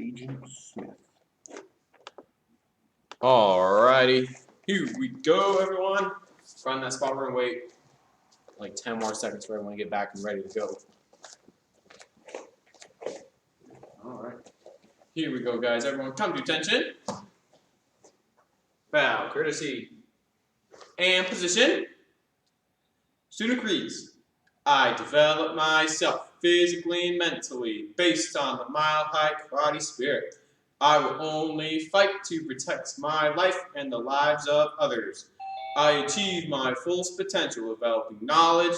Agent Smith. Alrighty, here we go, everyone. Find that spot. We're gonna wait like 10 more seconds for everyone to get back and ready to go. Alright, here we go, guys. Everyone, come to attention. Bow, courtesy, and position. Student agrees. I develop myself physically and mentally based on the mile high karate spirit. I will only fight to protect my life and the lives of others. I achieve my fullest potential, developing knowledge,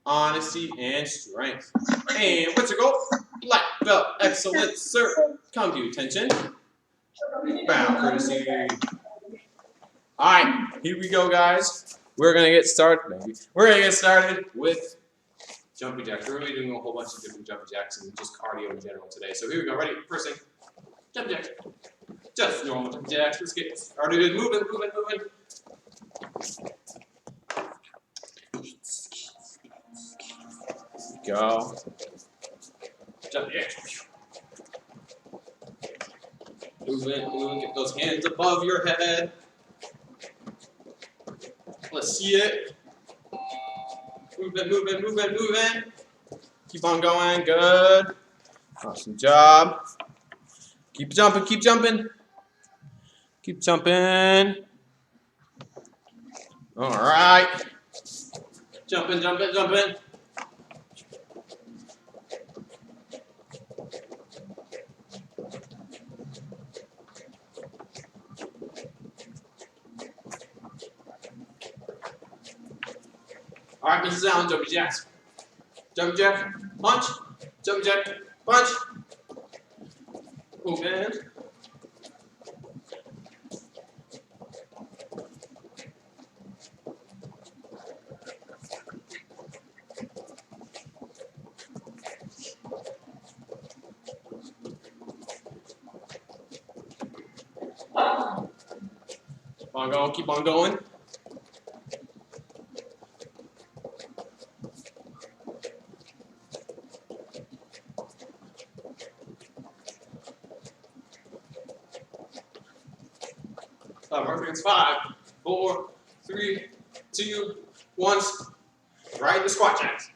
honesty, and strength. And what's your goal? Black belt, excellent, sir. Come to attention. Bow, courtesy. All right, here we go, guys. We're gonna get started. We're gonna get started with jumping jacks. We're gonna be doing a whole bunch of different jumping jacks and just cardio in general today. So here we go. Ready? First thing, jump jacks. Just normal jumping jacks. Let's get started. Moving. Go. Jump jacks. Moving. Get those hands above your head. Let's see it. Moving. Keep on going. Good. Awesome job. Keep jumping. All right. Jumping. All right, Mrs. Allen, jumping jacks. Jumping jack, punch. Jumping jack, punch. Moving. Keep on going. Seconds. 5, 4, 3, 2, 1. Right in the squat jacks.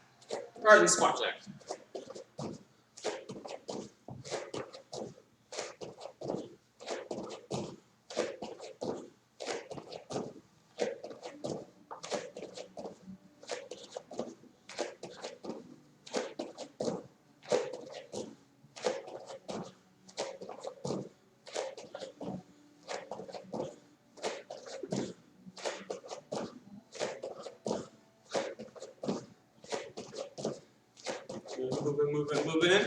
Moving.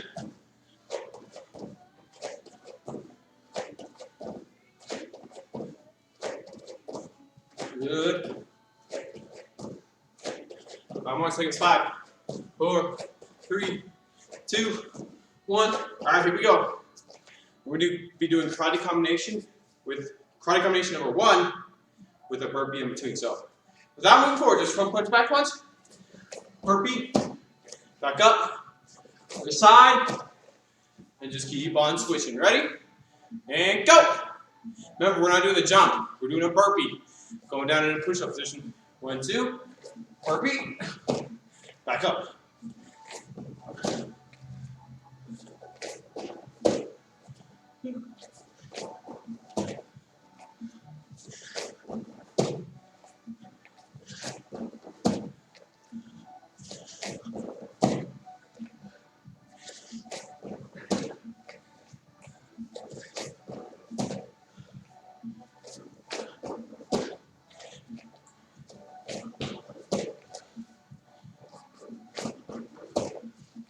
Good. 5 more seconds. 5, 4, 3, 2, 1. All right, here we go. We're going to be doing karate combination number 1 with a burpee in between. So without moving forward, just front punch, back punch, burpee, back up. Other side, and just keep on switching. Ready? And go! Remember, we're not doing the jump. We're doing a burpee. Going down in a push-up position. 1, 2, burpee, back up.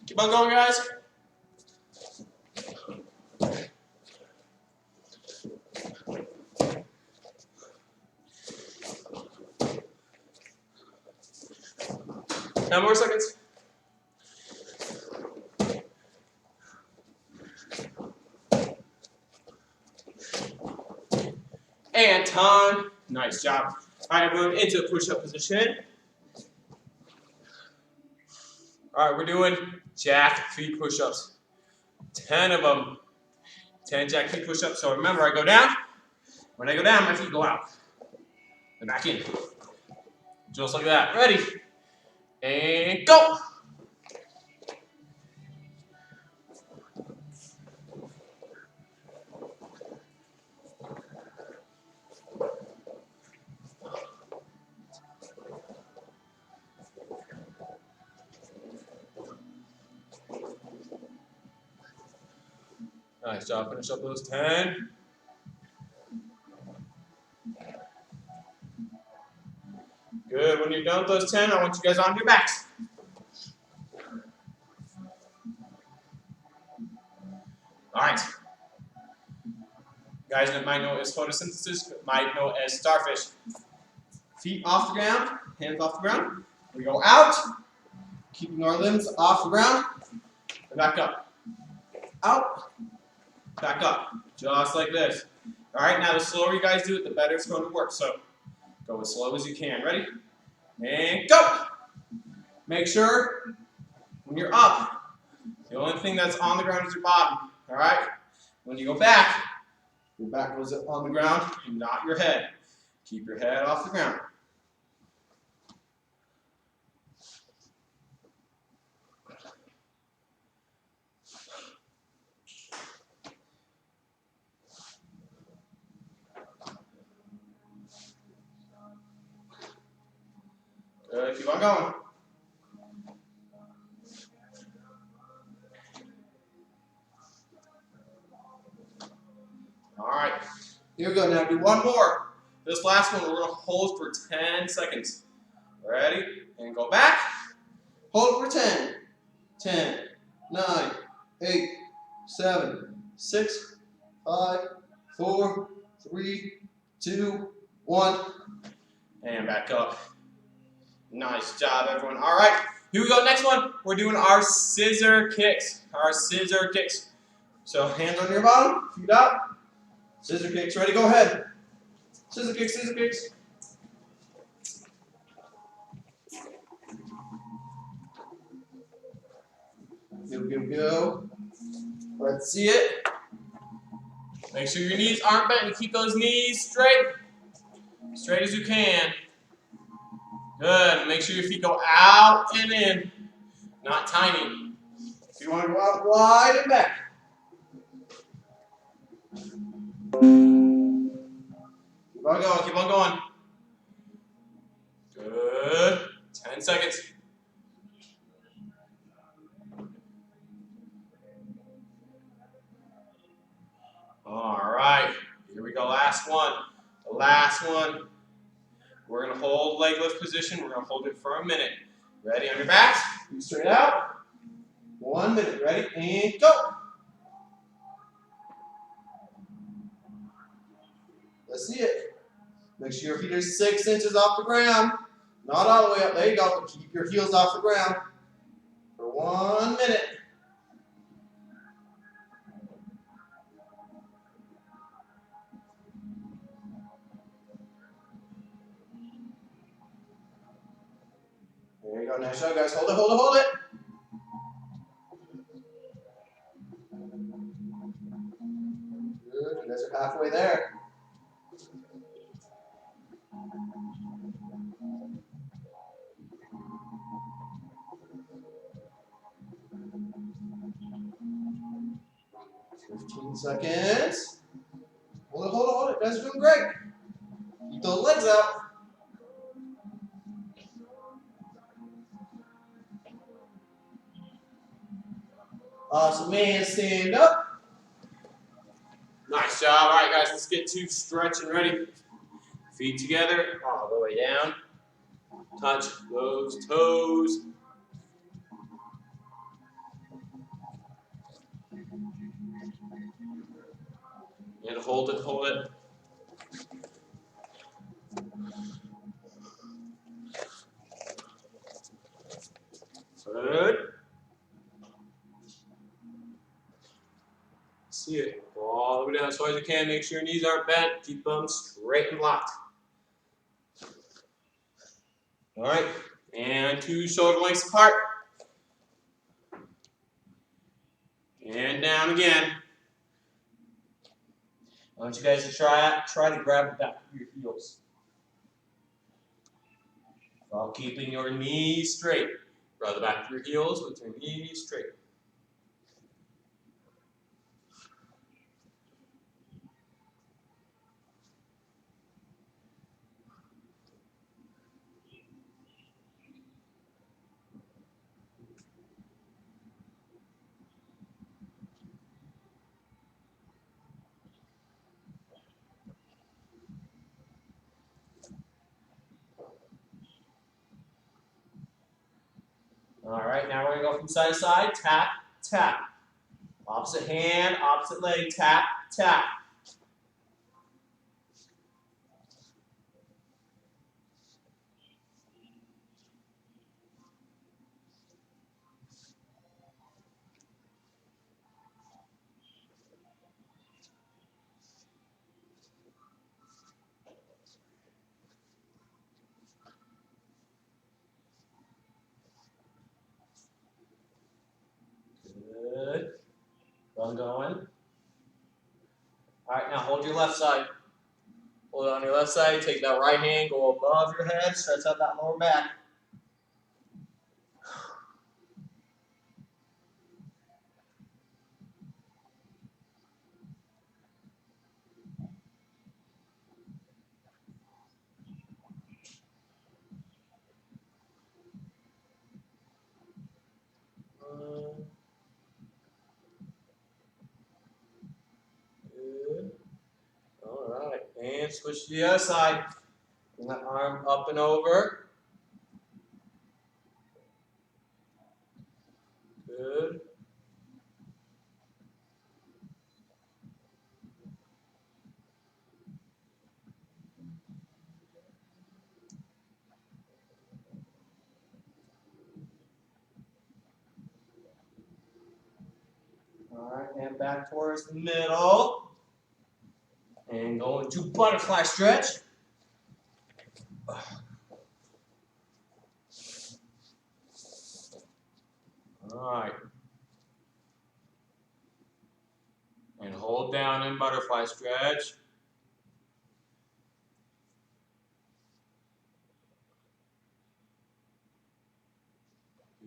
Keep on going, guys. 10 more seconds. And time. Nice job. All right, everyone, into the push-up position. All right, we're doing jack feet push-ups. 10 of them. 10 jack feet push-ups. So remember, I go down. When I go down, my feet go out. And back in. Just like that. Ready? And go! Nice job. Finish up those 10. Good. When you're done with those 10, I want you guys on your backs. All right. Guys that might know as photosynthesis, might know as starfish. Feet off the ground, hands off the ground. We go out, keeping our limbs off the ground, and back up. Out, back up, just like this. All right, now the slower you guys do it, the better it's going to work. So go as slow as you can. Ready? And go! Make sure when you're up, the only thing that's on the ground is your bottom. All right? When you go back, your back goes on the ground, not your head. Keep your head off the ground. Good, keep on going. All right, here we go. Now do one more. This last one we're going to hold for 10 seconds. Ready? And go back. Hold for 10. 10, 9, 8, 7, 6, 5, 4, 3, 2, 1. And back up. Nice job, everyone. All right, here we go. Next one, we're doing our scissor kicks. Our scissor kicks. So hands on your bottom, feet up. Scissor kicks. Ready? Go ahead. Scissor kicks, scissor kicks. Go. Let's see it. Make sure your knees aren't bent. You keep those knees straight. Straight as you can. Good. Make sure your feet go out and in. Not tiny. If you want to go out wide and back. Keep on going. Keep on going. Good. 10 seconds. All right. Here we go. Last one. The last one. We're going to hold leg lift position. We're going to hold it for a minute. Ready? On your backs. Move straight out. 1 minute. Ready? And go. Let's see it. Make sure your feet are 6 inches off the ground. Not all the way up. There you go. Keep your heels off the ground for 1 minute. There you go. Nice job, guys. Hold it, hold it, hold it. Good. You guys are halfway there. Seconds. Hold it, hold it, hold it. You guys are doing great. Keep those legs out. Awesome, man. Stand up. Nice job. All right, guys, let's get to stretching. Ready? Feet together, all the way down. Touch those toes. And hold it, hold it. Good. See it. All the way down as far as you can. Make sure your knees aren't bent. Keep them straight and locked. All right. And 2 shoulder lengths apart. And down again. I want you guys to try to grab the back of your heels while keeping your knees straight. Grab the back of your heels with your knees straight. All right, now we're going to go from side to side. Tap, tap. Opposite hand, opposite leg. Tap, tap. Good. Going. All right, now hold your left side. Hold it on your left side. Take that right hand, go above your head, stretch out that lower back. Good. All right, and switch to the other side. Bring that arm up and over. Good. All right, and back towards the middle. And go into butterfly stretch. All right. And hold down in butterfly stretch.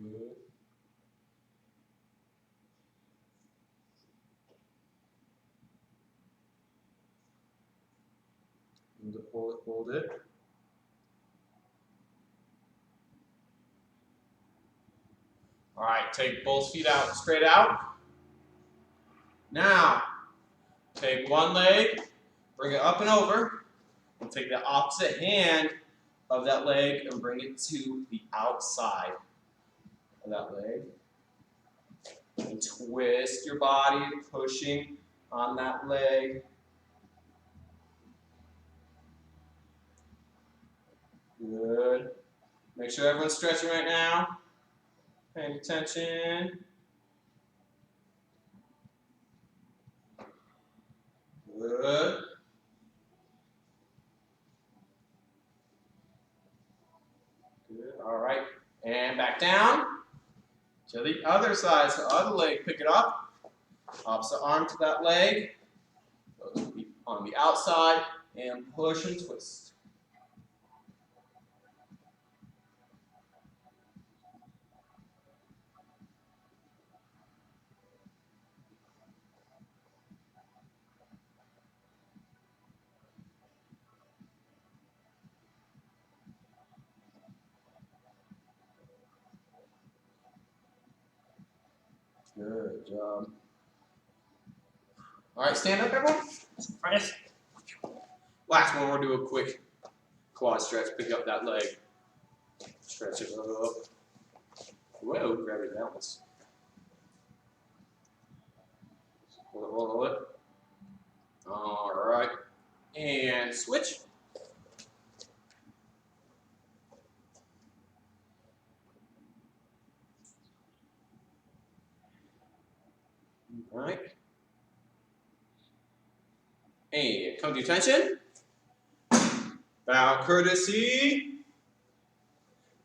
Good. And hold it. All right, take both feet out, straight out. Now, take one leg, bring it up and over, and take the opposite hand of that leg and bring it to the outside of that leg. And twist your body, pushing on that leg. Good. Make sure everyone's stretching right now. Paying attention. Good. Good. All right. And back down to the other side. So other leg, pick it up. Opposite arm to that leg. Go on the outside and push and twist. Good job. All right, stand up, everyone. Last one, we'll do a quick quad stretch. Pick up that leg. Stretch it up. Whoa, grab your balance. Hold it. All right, and switch. All right. And come to attention. Bow courtesy.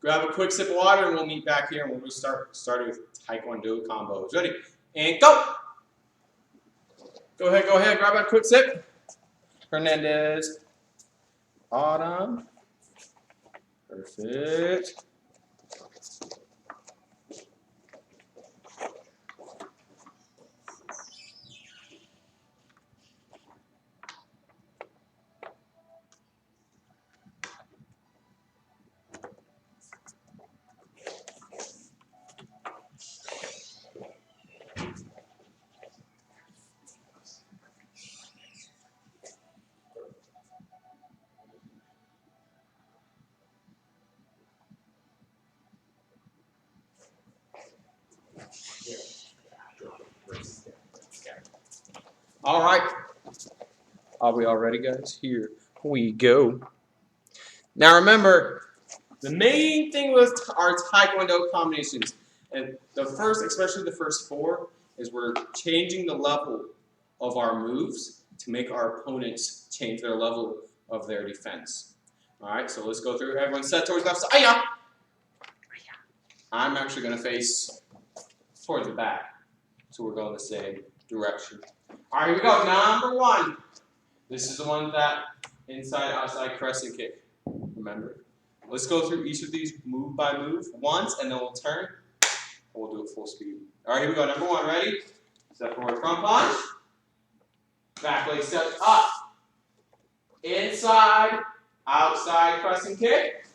Grab a quick sip of water and we'll meet back here and we'll start with Taekwondo combos. Ready? And go. Go ahead, grab a quick sip. Hernandez. Autumn. Perfect. All right. Are we all ready, guys? Here we go. Now remember, the main thing with our Taekwondo combinations, and the first, especially the first 4, is we're changing the level of our moves to make our opponents change their level of their defense. All right, so let's go through. Everyone set towards left side. Aya! I'm actually going to face towards the back, so we're going the same direction. All right, here we go. Number 1. This is the one that inside, outside crescent kick. Remember? Let's go through each of these move by move once, and then we'll turn, and we'll do it full speed. All right, here we go. Number 1, ready? Step forward, front punch. Back leg step up. Inside, outside crescent kick.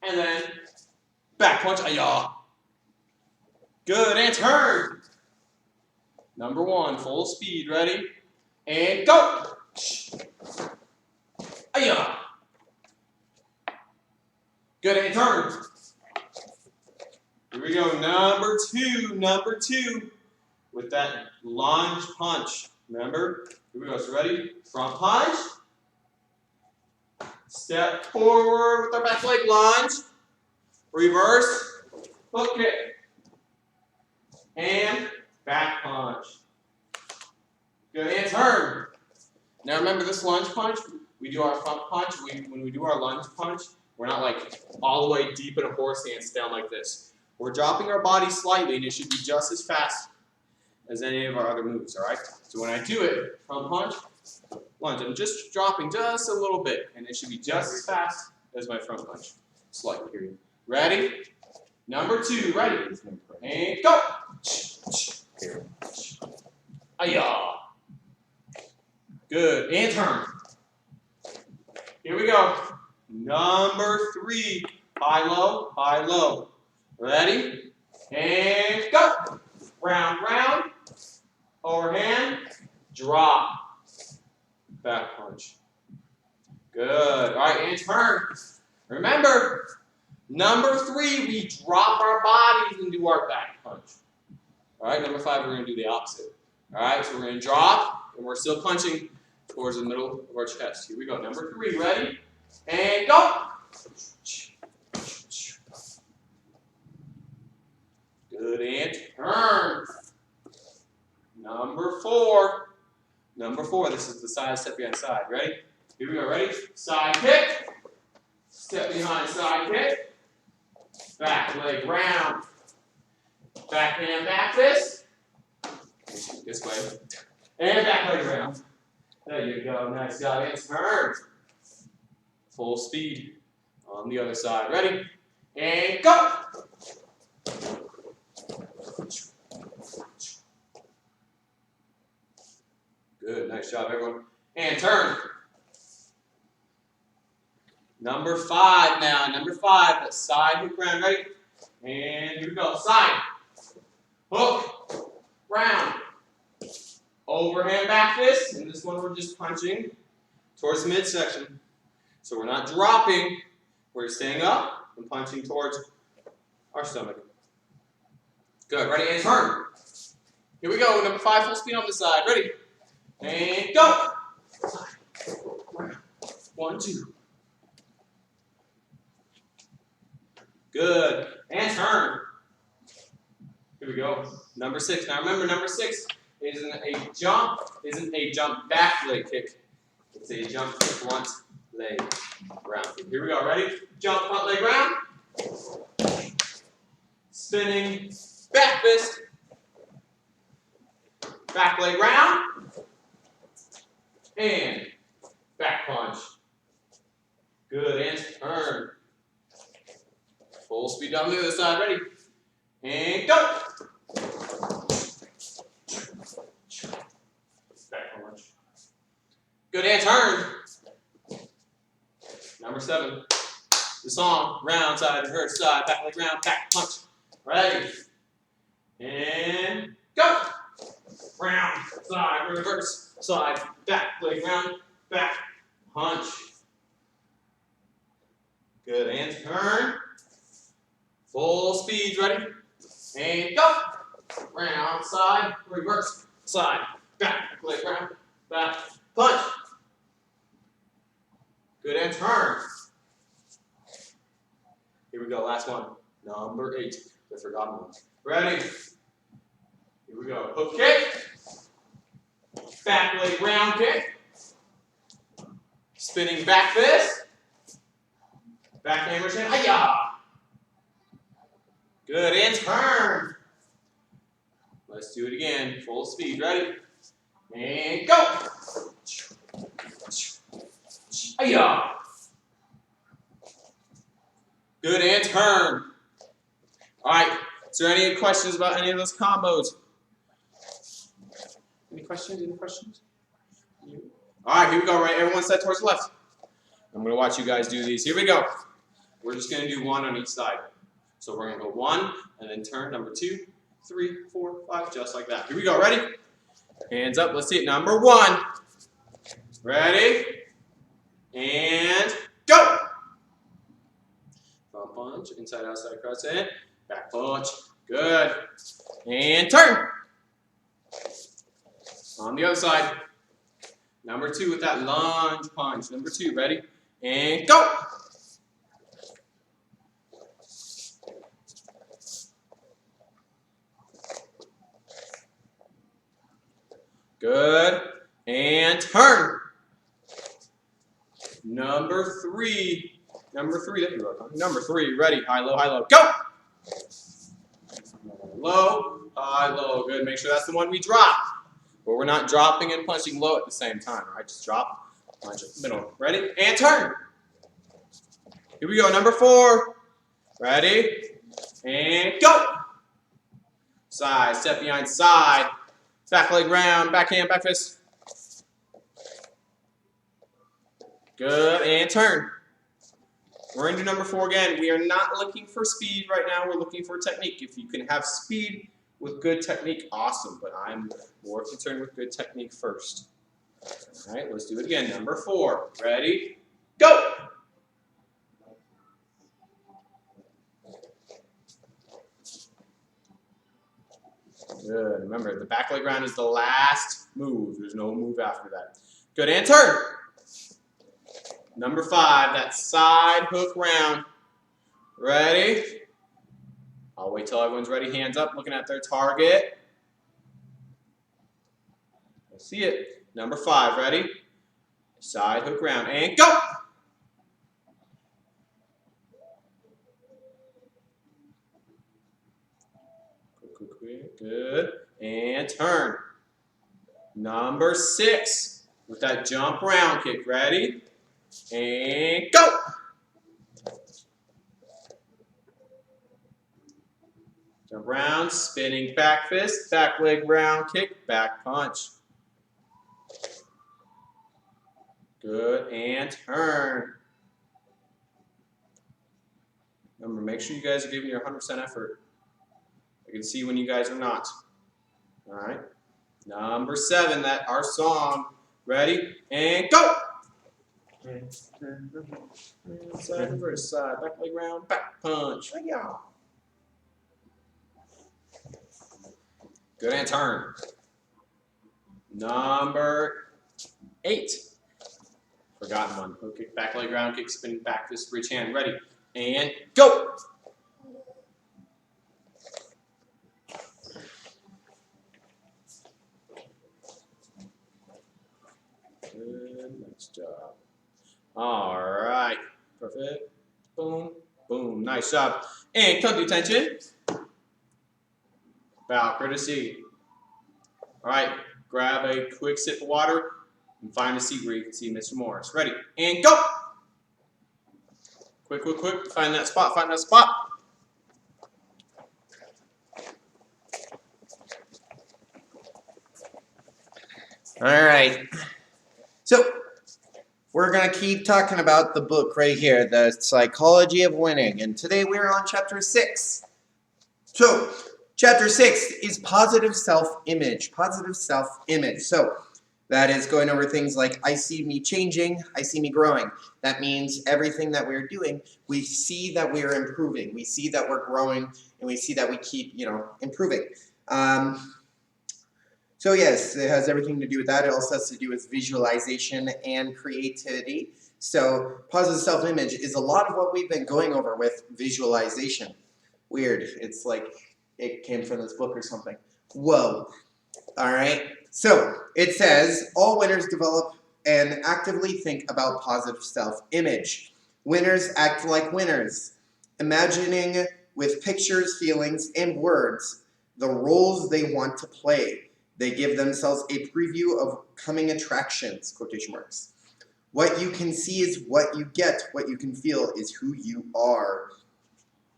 And then back punch. Ayah. Good, and turn. Number 1, full speed. Ready? And go. Ayah. Good, and turn. Here we go. Number two, with that lunge punch. Remember? Here we go. So ready? Front punch. Step forward with our back leg lunge. Reverse. Hook kick. And back punch. Good, and turn. Now remember this lunge punch, we do our front punch. When we do our lunge punch, we're not like all the way deep in a horse stance down like this. We're dropping our body slightly, and it should be just as fast as any of our other moves, all right? So when I do it, front punch, lunge, I'm just dropping just a little bit, and it should be just as fast as my front punch. Slight period. Ready? Number 2, ready? And go! Ayah! Good, and turn. Here we go. Number 3, high, low. Ready? And go. Round, round. Overhand. Drop. Back punch. Good. All right, and turn. Remember, number 3, we drop our bodies and do our back punch. All right, number 5, we're going to do the opposite. All right, so we're going to drop, and we're still punching towards the middle of our chest. Here we go. Number 3, ready? And go. Good, and turn. Number 4, this is the side step behind side. Ready? Here we go. Ready? Side kick. Step behind side kick. Back leg round. Back hand, back fist. This way. And back leg round. There you go. Nice job. And turn. Full speed on the other side. Ready? And go. Good. Nice job, everyone. And turn. Number 5 now. Number 5, the side hook round. Ready? And here we go. Side. Hook. Round. Overhand back fist. And this one we're just punching towards the midsection. So we're not dropping. We're staying up and punching towards our stomach. Good. Ready? And turn. Here we go. Number 5, full speed on the side. Ready? And go. 1, 2. Good. And turn. Here we go. Number 6. Now remember, number 6 isn't a jump back leg kick. It's a jump front leg round. Here we go. Ready? Jump front leg round. Spinning back fist. Back leg round. And back punch. Good, and turn. Full speed down the other side, ready? And go! Back punch. Good, and turn. Number 7. The song, round side, reverse side, back leg round, back punch. Ready? And go! Round, side, reverse, side, back leg round, back punch. Good, and turn. Full speed, ready? And go! Round, side, reverse, side, back leg round, back punch. Good, and turn. Here we go, last one. Number 8, the forgotten one. Ready? Here we go. Hook kick. Back leg round kick. Spinning back fist. Back hammer shin. Hiya! Good, and turn. Let's do it again. Full speed. Ready? And go! Hiya! Good, and turn. All right, is there any questions about any of those combos? Any questions? Any questions? All right, here we go, right? Everyone set towards the left. I'm going to watch you guys do these. Here we go. We're just going to do 1 on each side. So we're going to go 1, and then turn, number 2, 3, 4, 5, just like that. Here we go, ready? Hands up, let's see it. Number 1. Ready? And go! Front punch, inside, outside, cross in. Back punch, good. And turn. On the other side. Number 2 with that lunge punch. Number 2, ready? And go. Good. And turn. Number 3. Number 3, there you go. Number 3, ready? High, low, go! Low, high, low. Good. Make sure that's the one we drop. But we're not dropping and punching low at the same time. All right, just drop, punch it, middle. Ready? And turn. Here we go. Number 4. Ready? And go. Side, step behind side. Back leg round, back hand, back fist. Good. And turn. We're going to do number 4 again. We are not looking for speed right now. We're looking for technique. If you can have speed with good technique, awesome. But I'm more concerned with good technique first. All right, let's do it again. Number 4. Ready? Go! Good. Remember, the back leg round is the last move. There's no move after that. Good. And turn. Number 5, that side hook round. Ready? I'll wait till everyone's ready. Hands up, looking at their target. Let's see it. Number 5, ready? Side hook round. And go! Good. And turn. Number 6, with that jump round kick. Ready? And go! Jump round, spinning back fist, back leg round kick, back punch. Good, and turn. Remember, make sure you guys are giving your 100% effort. I can see when you guys are not. All right. Number 7, that our song. Ready? And go! Side, reverse side, back leg round, back punch. Good, and turn. Number 8. Forgotten one. Hook kick, back leg round kick, spin back fist, reach hand. Ready? And go! Good, nice job. All right, perfect. Boom, boom, nice job. And come to attention. Bow, courtesy. All right, grab a quick sip of water. And find a seat where you can see Mr. Morris. Ready, and go! Quick, quick, quick. Find that spot, find that spot. All right. So, we're going to keep talking about the book right here, The Psychology of Winning. And today we're on chapter 6. So, chapter 6 is positive self-image. Positive self-image. So, that is going over things like, I see me changing, I see me growing. That means everything that we're doing, we see that we're improving. We see that we're growing, and we see that we keep, improving. So yes, it has everything to do with that. It also has to do with visualization and creativity. So positive self-image is a lot of what we've been going over with visualization. Weird. It's like it came from this book or something. Whoa. All right. So it says, all winners develop and actively think about positive self-image. Winners act like winners, imagining with pictures, feelings, and words the roles they want to play. They give themselves a preview of coming attractions, quotation marks. What you can see is what you get. What you can feel is who you are.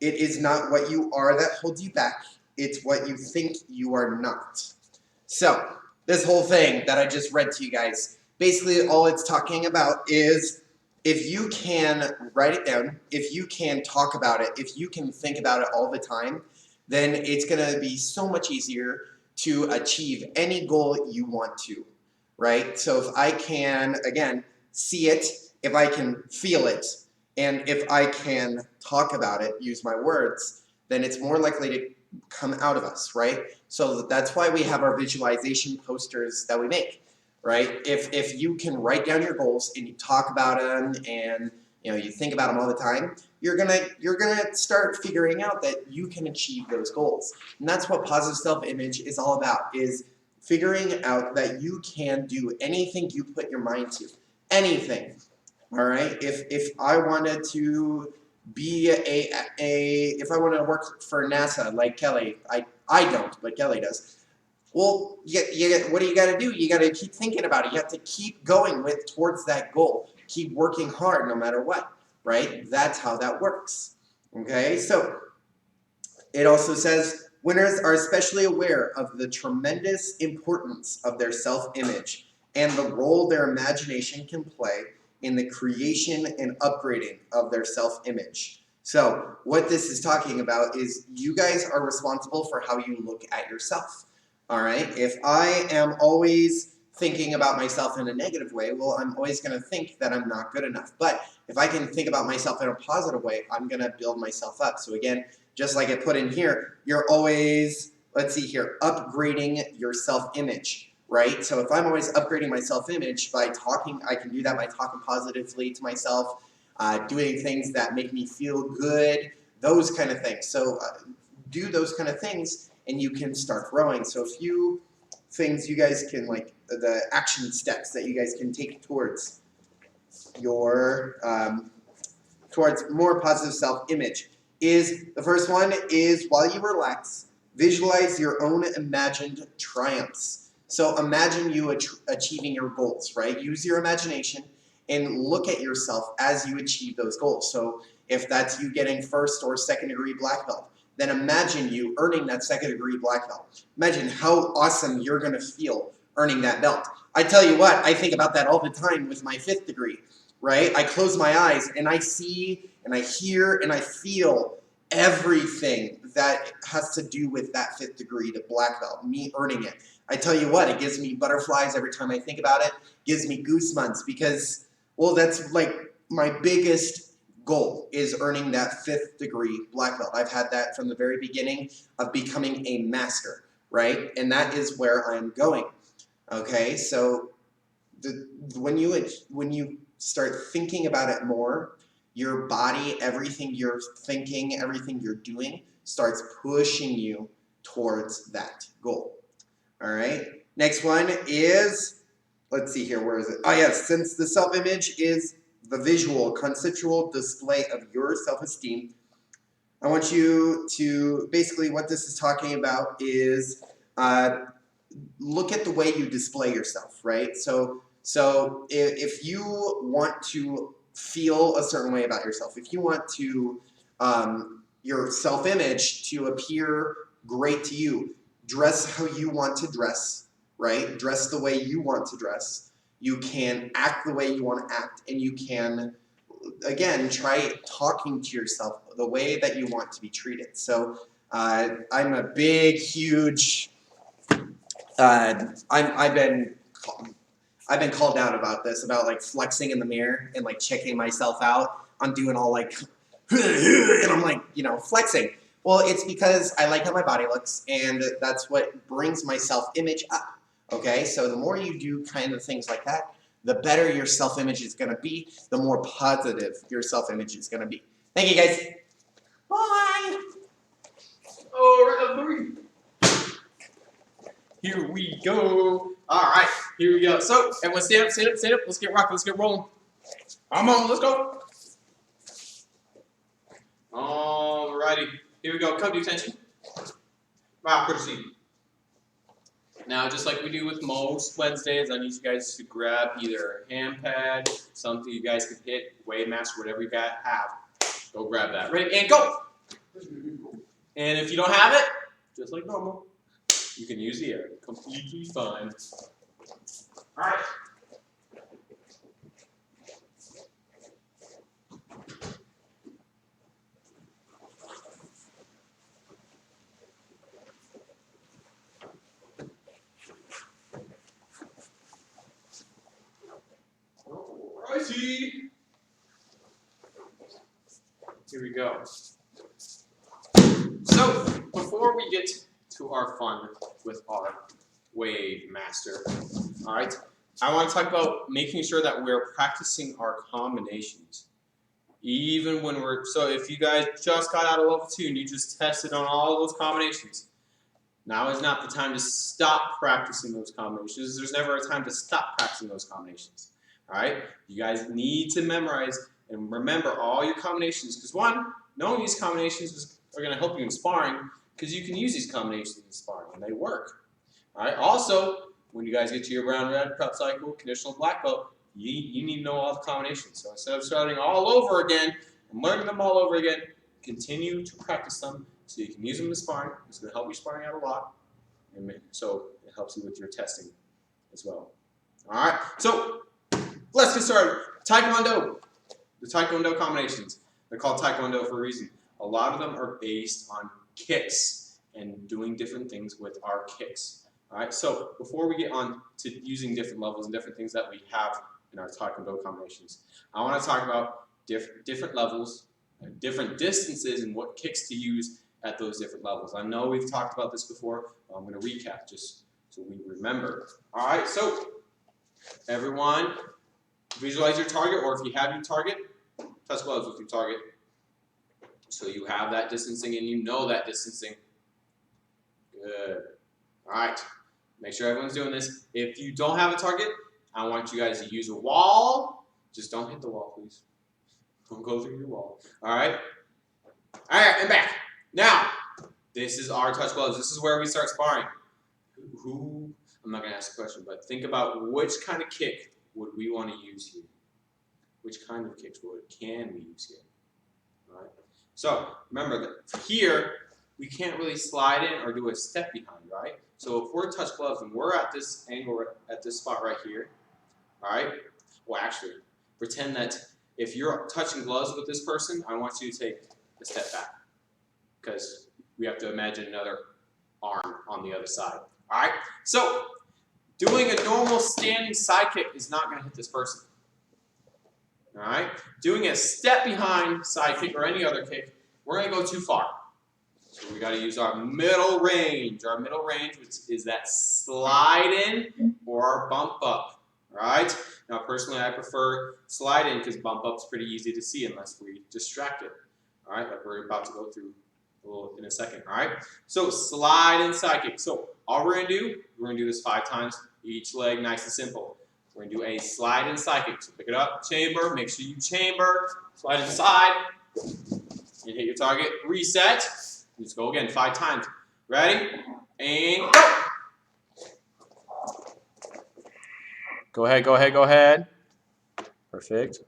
It is not what you are that holds you back. It's what you think you are not. So, this whole thing that I just read to you guys, basically all it's talking about is if you can write it down, if you can talk about it, if you can think about it all the time, then it's going to be so much easier to achieve any goal you want to, right? So if I can, again, see it, if I can feel it, and if I can talk about it, use my words, then it's more likely to come out of us, right? So that's why we have our visualization posters that we make, right? If you can write down your goals and you talk about them and you think about them all the time, you're gonna start figuring out that you can achieve those goals. And that's what positive self-image is all about, is figuring out that you can do anything you put your mind to. Anything. All right? If I wanted to be if I wanted to work for NASA like Kelly, I don't, but Kelly does. Well, what do you got to do? You got to keep thinking about it. You have to keep going towards that goal. Keep working hard no matter what, right? That's how that works. Okay, so it also says winners are especially aware of the tremendous importance of their self-image and the role their imagination can play in the creation and upgrading of their self-image. So what this is talking about is you guys are responsible for how you look at yourself. All right, if I am always thinking about myself in a negative way, well, I'm always going to think that I'm not good enough. But if I can think about myself in a positive way, I'm going to build myself up. So again, just like I put in here, you're always, let's see here, upgrading your self-image, right? So if I'm always upgrading my self-image by talking, I can do that by talking positively to myself, doing things that make me feel good, those kind of things. So do those kind of things, and you can start growing. So a few things you guys can, like the action steps that you guys can take towards your, towards more positive self-image is, the first one is while you relax, visualize your own imagined triumphs. So imagine you achieving your goals, right? Use your imagination and look at yourself as you achieve those goals. So if that's you getting first or second degree black belt, then imagine you earning that second degree black belt. Imagine how awesome you're going to feel earning that belt. I tell you what, I think about that all the time with my 5th degree, right? I close my eyes and I see and I hear and I feel everything that has to do with that 5th degree, the black belt, me earning it. I tell you what, it gives me butterflies every time I think about it. Gives me goosebumps because, well, that's like my biggest goal is earning that 5th degree black belt. I've had that from the very beginning of becoming a master, right? And that is where I'm going. Okay, so when you start thinking about it more, your body, everything you're thinking, everything you're doing starts pushing you towards that goal. All right, next one is, let's see here, where is it? Oh yes, since the self-image is the visual, conceptual display of your self-esteem, I want you to, basically what this is talking about is look at the way you display yourself, right? So So if you want to feel a certain way about yourself, if you want to your self-image to appear great to you, dress how you want to dress, right? Dress the way you want to dress. You can act the way you want to act, and you can, again, try talking to yourself the way that you want to be treated. So I'm a big, huge. I've been called out about this, about like flexing in the mirror and like checking myself out. I'm doing all like, and I'm like, flexing. Well, it's because I like how my body looks, and that's what brings my self-image up. Okay, so the more you do kind of things like that, the better your self-image is going to be, the more positive your self-image is going to be. Thank you, guys. Bye. Oh, here we go. All right, here we go. So, everyone stand up, stand up, stand up. Let's get rocking, let's get rolling. Come on, let's go. All righty, here we go. Come to attention. Wow, proceed. Now, just like we do with most Wednesdays, I need you guys to grab either a hand pad, something you guys can hit, Wave Master, whatever you got have. Go grab that. Ready, and go! And if you don't have it, just like normal, you can use the air. Completely fine. All right. Alrighty. Here we go. So, before we get to our fun with our Wave Master, all right, I want to talk about making sure that we're practicing our combinations. Even when so if you guys just got out of level 2 and you just tested on all those combinations, now is not the time to stop practicing those combinations. There's never a time to stop practicing those combinations. All right, you guys need to memorize and remember all your combinations, because one, knowing these combinations are going to help you in sparring, because you can use these combinations in sparring and they work. All right. Also, when you guys get to your brown, red, prep cycle, conditional black belt, you need to know all the combinations. So instead of starting all over again and learning them all over again, continue to practice them so you can use them in sparring. It's going to help you sparring out a lot, and so it helps you with your testing as well. All right. So let's get started. Taekwondo. The Taekwondo combinations. They're called Taekwondo for a reason. A lot of them are based on kicks and doing different things with our kicks. All right, so before we get on to using different levels and different things that we have in our Taekwondo combinations, I want to talk about different levels, different distances, and what kicks to use at those different levels. I know we've talked about this before, but I'm going to recap just so we remember. All right, so everyone, visualize your target, or if you have your target, touch gloves with your target. So you have that distancing and you know that distancing. Good. All right. Make sure everyone's doing this. If you don't have a target, I want you guys to use a wall. Just don't hit the wall, please. Don't go through your wall. All right. All right, and back. Now, this is our touch gloves. This is where we start sparring. I'm not going to ask a question, but think about which kind of kick would we want to use here. Which kind of kicks can we use here? All right. So remember that here we can't really slide in or do a step behind, right? So if we're touch gloves and we're at this angle, at this spot right here, all right? Well, actually, pretend that if you're touching gloves with this person, I want you to take a step back, because we have to imagine another arm on the other side. All right. So doing a normal standing side kick is not going to hit this person. All right, doing a step behind side kick or any other kick, we're going to go too far. So we got to use our middle range. Our middle range is that slide in or our bump up. All right. Now, personally, I prefer slide in because bump up's pretty easy to see unless we distract it. All right, like we're about to go through in a second. All right. So slide in side kick. So all we're going to do, we're going to do this 5 times. Each leg, nice and simple. We're going to do a slide in side kick. So pick it up, chamber, make sure you chamber, slide inside, and hit your target, reset. Let's go again 5 times. Ready? And go! Go ahead, go ahead, go ahead. Perfect.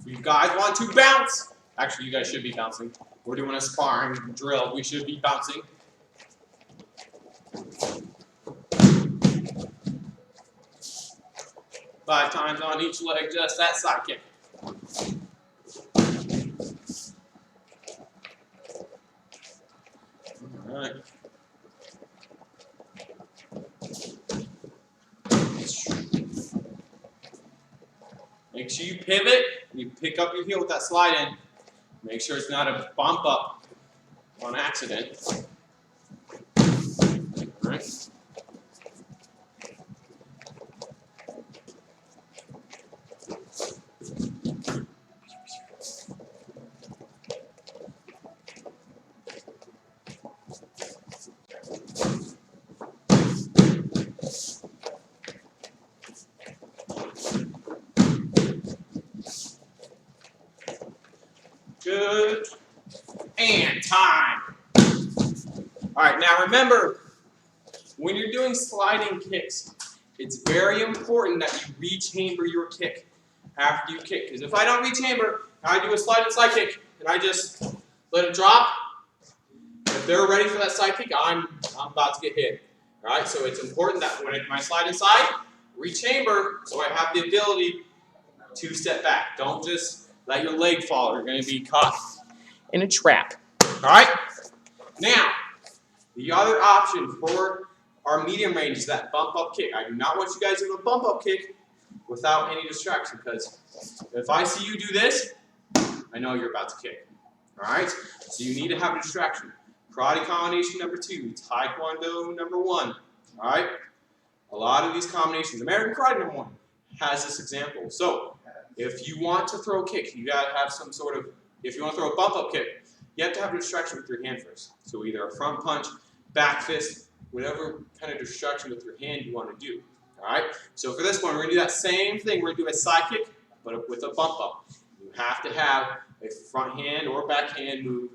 If you guys want to bounce, actually you guys should be bouncing. We're doing a sparring drill. We should be bouncing. Five times on each leg, just that side kick. All right. Make sure you pivot, you pick up your heel with that slide in. Make sure it's not a bump up on accident. All right. Good. And time. All right, now remember, when you're doing sliding kicks, it's very important that you rechamber your kick after you kick. Because if I don't rechamber, I do a slide and side kick, and I just let it drop, if they're ready for that side kick, I'm about to get hit. All right, so it's important that when I slide inside, rechamber, so I have the ability to step back. Don't just let your leg fall. You're going to be caught in a trap. All right? Now, the other option for our medium range is that bump up kick. I do not want you guys to do a bump up kick without any distraction, because if I see you do this, I know you're about to kick. All right? So you need to have a distraction. Karate combination number 2, Taekwondo number 1. All right? A lot of these combinations, American Karate number 1, has this example. So if you want to throw a kick, you got to have some sort of, if you want to throw a bump up kick, you have to have a distraction with your hand first. So either a front punch, back fist, whatever kind of distraction with your hand you want to do. All right? So for this one, we're going to do that same thing. We're going to do a side kick, but with a bump up. You have to have a front hand or back hand move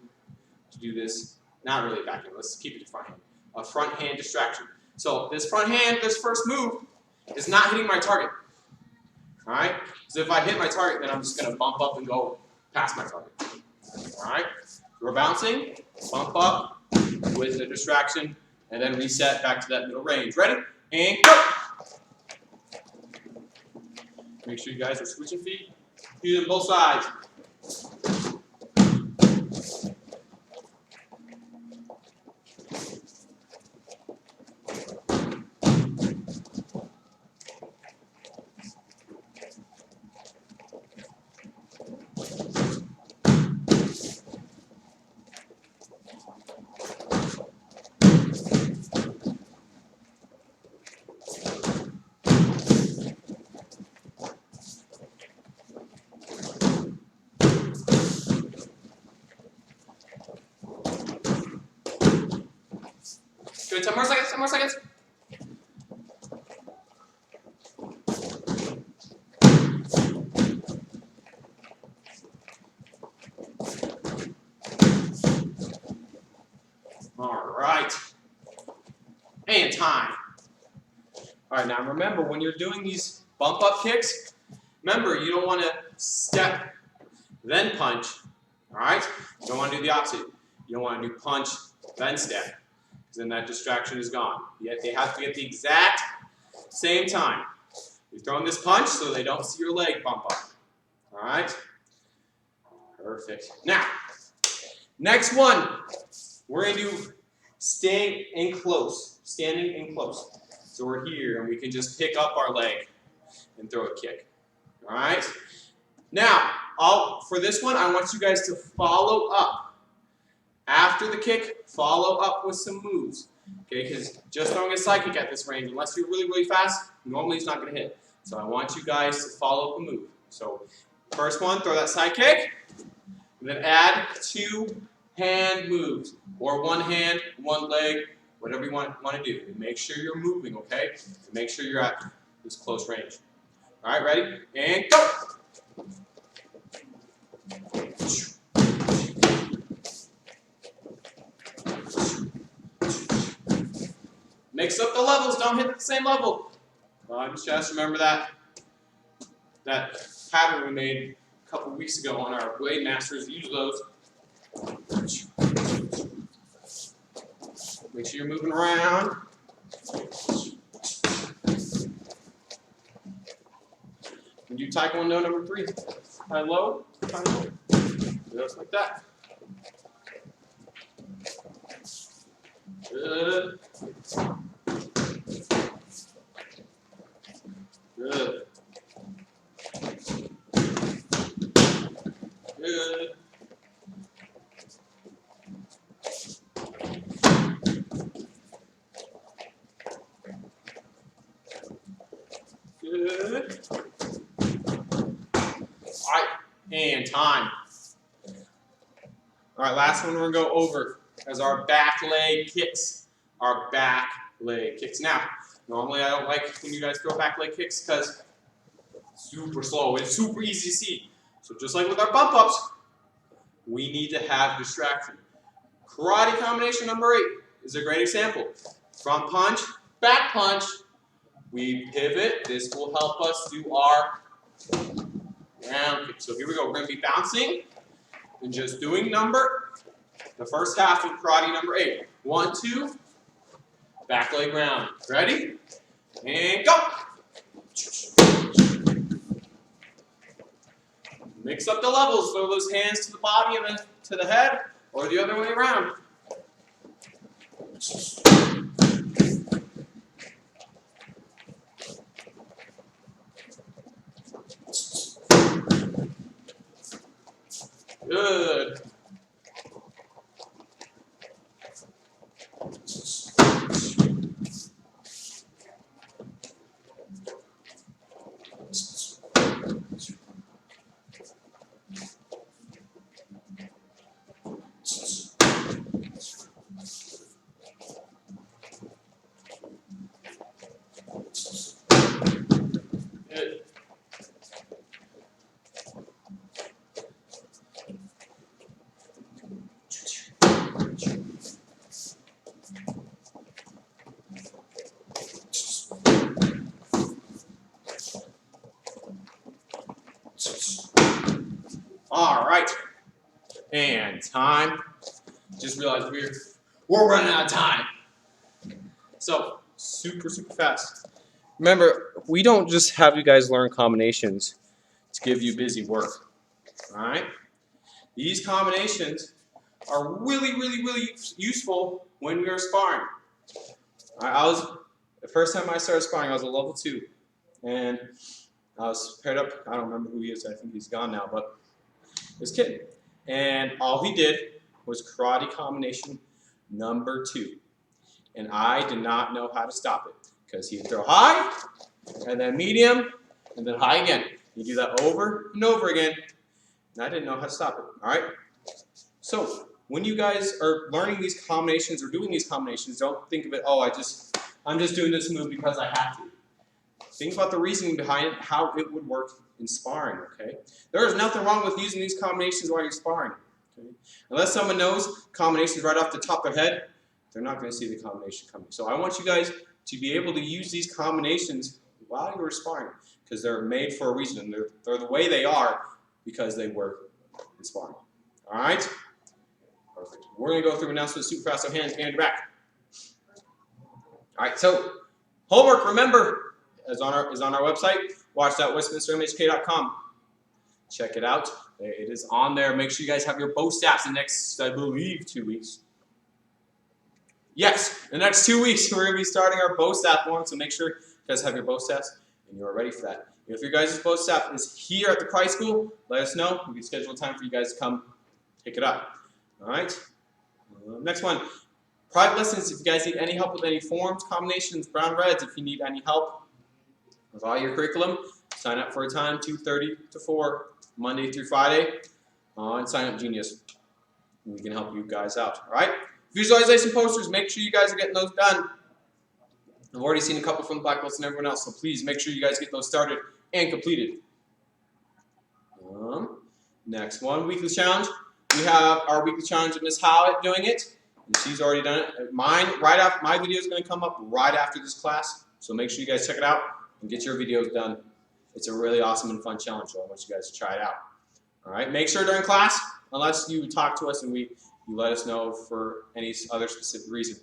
to do this. Not really back hand. Let's keep it to front hand. A front hand distraction. So this front hand, this first move, is not hitting my target. All right? So if I hit my target, then I'm just going to bump up and go past my target. All right? We're bouncing, bump up with the distraction, and then reset back to that middle range. Ready? And go! Make sure you guys are switching feet, using both sides. Good, 10 more seconds, 10 more seconds. All right. And time. All right, now remember, when you're doing these bump up kicks, remember, you don't want to step, then punch. All right? You don't want to do the opposite. You don't want to do punch, then step. Then that distraction is gone. Yet they have to be at the exact same time. You're throwing this punch so they don't see your leg bump up. All right? Perfect. Now, next one, we're going to do staying in close. Standing in close. So we're here and we can just pick up our leg and throw a kick. All right? Now, for this one, I want you guys to follow up. After the kick, follow up with some moves, okay? Because just throwing a side kick at this range, unless you're really, really fast, normally it's not going to hit. So I want you guys to follow up a move. So first one, throw that side kick, and then add 2 hand moves, or 1 hand, 1 leg, whatever you want to do. And make sure you're moving, okay? And make sure you're at this close range. All right, ready? And go! Mix up the levels, don't hit the same level. Just remember that pattern we made a couple weeks ago on our Blade Masters. Use those. Make sure you're moving around. And do Taekwondo number 3. High low, high low. Just like that. Good. Good. Good. Good. All right, and time. All right, last one we're gonna go over as our back leg kicks. Our back leg kicks. Now, normally I don't like when you guys throw back leg kicks because it's super slow. It's super easy to see. So just like with our bump ups, we need to have distraction. Karate combination number 8 is a great example. Front punch, back punch. We pivot. This will help us do our round kick. So here we go. We're going to be bouncing and just doing the first half of karate number 8. 1, 2, back leg round. Ready? And go. Mix up the levels. Throw those hands to the body and then to the head, or the other way around. Good. Good. All right, and time. Just realized we're running out of time. So super fast. Remember, we don't just have you guys learn combinations to give you busy work. All right, these combinations are really useful when we are sparring. All right, the first time I started sparring, I was a level 2, and I was paired up. I don't remember who he is. I think he's gone now, but this kid, and all he did was karate combination number 2, and I did not know how to stop it because he'd throw high, and then medium, and then high again. You do that over and over again, and I didn't know how to stop it. All right. So when you guys are learning these combinations or doing these combinations, don't think of it. Oh, I'm just doing this move because I have to. Think about the reasoning behind it, how it would work in sparring, okay? There is nothing wrong with using these combinations while you're sparring, okay? Unless someone knows combinations right off the top of their head, they're not going to see the combination coming. So I want you guys to be able to use these combinations while you're sparring because they're made for a reason. They're the way they are because they work in sparring. All right? Perfect. We're going to go through announcements super fast, so hands behind your back. All right, so homework, remember, is on our website, watch.westminstermhk.com. Check it out. It is on there. Make sure you guys have your bow staffs the next, I believe, 2 weeks. Yes, the next 2 weeks, we're going to be starting our bow staff form, so make sure you guys have your bow staffs and you are ready for that. If your guys' bow staff is here at the Christ School, let us know. We can schedule a time for you guys to come pick it up. All right? Next one. Private lessons, if you guys need any help with any forms, combinations, brown, reds, if you need any help with all your curriculum, sign up for a time, 2:30 to 4, Monday through Friday, and sign up Genius. We can help you guys out, all right? Visualization posters, make sure you guys are getting those done. I've already seen a couple from the Black Belts and everyone else, so please make sure you guys get those started and completed. Next one, weekly challenge. We have our weekly challenge of Ms. Howitt doing it. And she's already done it. Mine, right after my video is going to come up right after this class. So make sure you guys check it out and get your videos done. It's a really awesome and fun challenge. So I want you guys to try it out. All right. Make sure during class, unless you talk to us and you let us know for any other specific reason,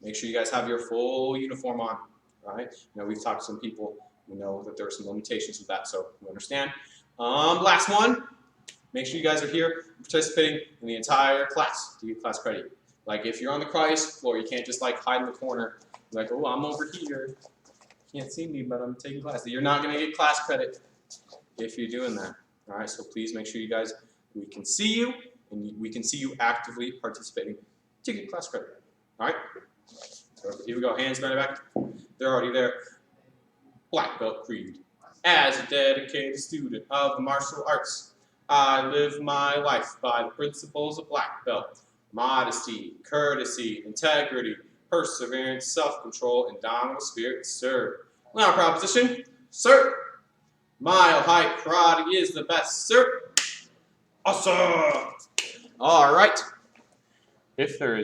make sure you guys have your full uniform on. All right. We've talked to some people. We know that there are some limitations with that, so we understand. Last one. Make sure you guys are here participating in the entire class to get class credit. Like if you're on the class floor, you can't just like hide in the corner. Like, oh, I'm over here. Can't see me, but I'm taking class. You're not going to get class credit if you're doing that. All right, so please make sure you guys, we can see you, and we can see you actively participating to get class credit. All right, so here we go. Hands behind the back. They're already there. Black belt creed. As a dedicated student of the martial arts, I live my life by the principles of black belt. Modesty, courtesy, integrity, perseverance, self-control, and dominant spirit to serve. Now, proposition, sir. Mile high karate is the best, sir. Awesome. All right. If there